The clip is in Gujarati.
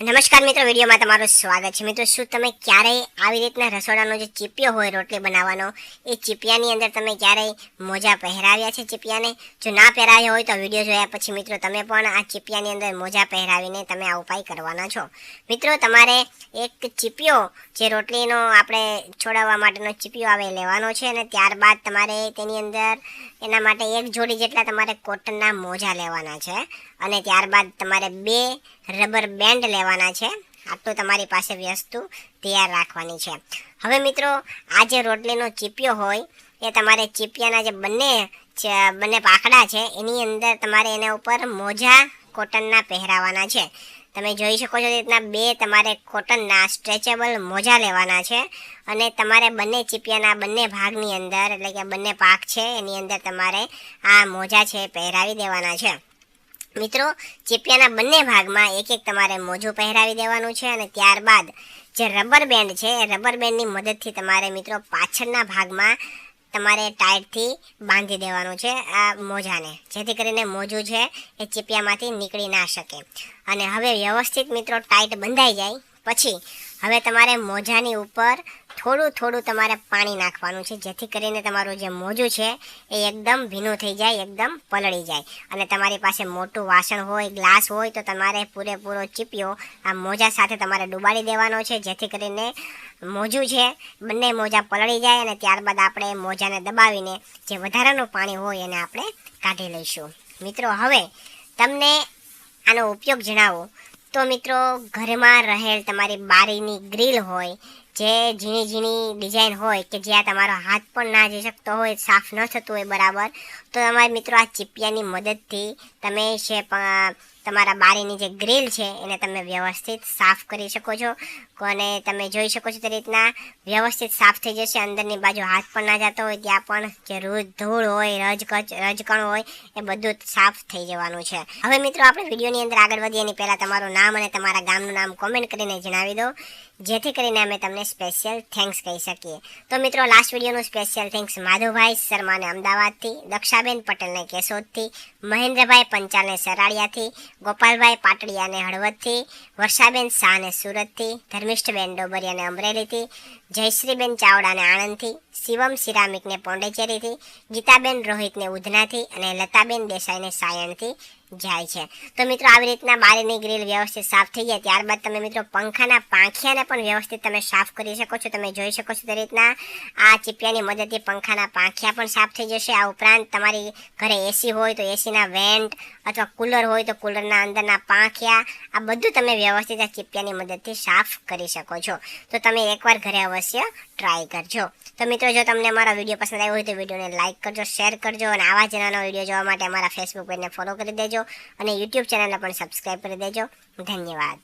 નમસ્કાર મિત્રો, વિડીયોમાં તમારું સ્વાગત છે। મિત્રો, શું તમે ક્યારેય આવી રીતના રસોડાનો જે ચીપિયો હોય રોટલી બનાવવાનો, એ ચીપિયાની અંદર તમે ક્યારેય મોજા પહેરાવ્યા છે? ચીપિયાને જો ના પહેરાવ્યા હોય તો વિડીયો જોયા પછી મિત્રો તમે પણ આ ચીપિયાની અંદર મોજા પહેરાવીને તમે આ ઉપાય કરવાના છો। મિત્રો, તમારે એક ચીપિયો જે રોટલીનો આપણે છોડાવવા માટેનો ચીપિયો આવે લેવાનો છે, અને ત્યારબાદ તમારે તેની અંદર એના માટે એક જોડી જેટલા તમારે કોટનના મોજા લેવાના છે, અને ત્યારબાદ તમારે 2 રબર બેન્ડ લેવાના છે। આટલું તમારી પાસે વસ્તુ તૈયાર રાખવાની છે। હવે મિત્રો, આ જે રોટલીનો ચીપિયો હોય એ તમારે ચીપિયાના જે બંને પાકડા છે એની અંદર તમારે એના ઉપર મોજા કોટનના પહેરાવાના છે। તમે જોઈ શકો છો, રીતના 2 તમારે કોટનના સ્ટ્રેચેબલ મોજા લેવાના છે, અને તમારે બંને ચીપિયાના બંને ભાગની અંદર, એટલે કે બંને પાક છે એની અંદર તમારે આ મોજા છે પહેરાવી દેવાના છે। મિત્રો, ચીપિયાના બંને ભાગમાં એક તમારે મોજું પહેરાવી દેવાનું છે, અને ત્યારબાદ જે રબર બેન્ડ છે એ રબર બેન્ડની મદદથી તમારે મિત્રો પાછળના ભાગમાં તમારે ટાઈટથી બાંધી દેવાનું છે આ મોજાને, જેથી કરીને મોજું છે એ ચીપિયામાંથી નીકળી ના શકે। અને હવે વ્યવસ્થિત મિત્રો ટાઈટ બંધાઈ જાય પછી હવે તમારે મોજાની ઉપર થોડું તમારે પાણી નાખવાનું છે, જેથી કરીને તમારું જે મોજું છે એ એકદમ ભીનું થઈ જાય, એકદમ પલળી જાય। અને તમારી પાસે મોટું વાસણ હોય, ગ્લાસ હોય તો તમારે પૂરેપૂરો ચીપિયો આ મોજા સાથે તમારે ડુબાડી દેવાનો છે, જેથી કરીને મોજું છે બંને મોજા પલળી જાય, અને ત્યારબાદ આપણે મોજાને દબાવીને જે વધારાનું પાણી હોય એને આપણે કાઢી લઈશું। મિત્રો, હવે તમને આનો ઉપયોગ જણાવો તો મિત્રો, ઘરમાં રહેલ તમારી બારીની ગ્રીલ હોય, જે ઝીણી ડિઝાઇન હોય કે જ્યાં તમારો હાથ પણ ના જઈ શકતો હોય, સાફ ન થતું હોય બરાબર, તો તમારે મિત્રો આ ચીપિયાની મદદથી તમે તમારા બારીની જે ગ્રીલ છે એને તમે વ્યવસ્થિત સાફ કરી શકો છો, અને તમે જોઈ શકો છો તે રીતના વ્યવસ્થિત સાફ થઈ જશે। અંદરની બાજુ હાથ પણ ના જતો હોય, ત્યાં પણ જે ધૂળ હોય, રજકણ હોય એ બધું સાફ થઈ જવાનું છે। હવે મિત્રો, આપણે વિડીયોની અંદર આગળ વધીએ એની પહેલાં તમારું નામ અને તમારા ગામનું નામ કોમેન્ટ કરીને જણાવી દો, જેથી કરીને અમે તમને સ્પેશિયલ થેન્ક્સ કહી શકીએ। તો મિત્રો, લાસ્ટ વિડીયોનું સ્પેશિયલ થેન્ક્સ માધવભાઈ શર્માને અમદાવાદથી, દક્ષાબેન પટેલને કેશોદથી, મહેન્દ્રભાઈ પંચાલને સરાડિયાથી, ગોપાલભાઈ પાટડિયાને હળવદથી, વર્ષાબેન શાહને સુરતથી, ધર્મિષ્ઠબેન ડોબરિયાને અમરેલીથી, જયશ્રીબેન ચાવડાને આણંદથી, શિવમ સિરામિકને પોંડેચેરીથી, ગીતાબેન રોહિતને ઉધનાથી, અને લતાબેન દેસાઈને સાયણથી જાય છે। તો મિત્રો, આવી રીતના બારીની ગ્રીલ વ્યવસ્થિત સાફ થઈ જાય ત્યારબાદ તમે મિત્રો પંખાના પાંખિયાને પણ વ્યવસ્થિત તમે સાફ કરી શકો છો। તમે જોઈ શકો છો તે રીતના આ ચીપિયાની મદદથી પંખાના પાંખિયા પણ સાફ થઈ જશે। આ ઉપરાંત તમારી ઘરે એસી હોય તો એસીના વેન્ટ, અથવા કુલર હોય તો કુલરના અંદરના પાંખિયા, આ બધું તમે વ્યવસ્થિત આ ચીપિયાની મદદથી સાફ કરી શકો છો। તો તમે એકવાર ઘરે અવશ્ય ટ્રાય કરજો। તો મિત્રો, જો તમને અમારો વિડીયો પસંદ આવ્યો હોય તો વિડીયોને લાઇક કરજો, શેર કરજો, અને આવા જ નાના વિડીયો જોવા માટે અમારા ફેસબુક પેજને ફોલો કરી દેજો, અને યુટ્યુબ ચેનલને પણ સબસ્ક્રાઈબ કરી દેજો। ધન્યવાદ।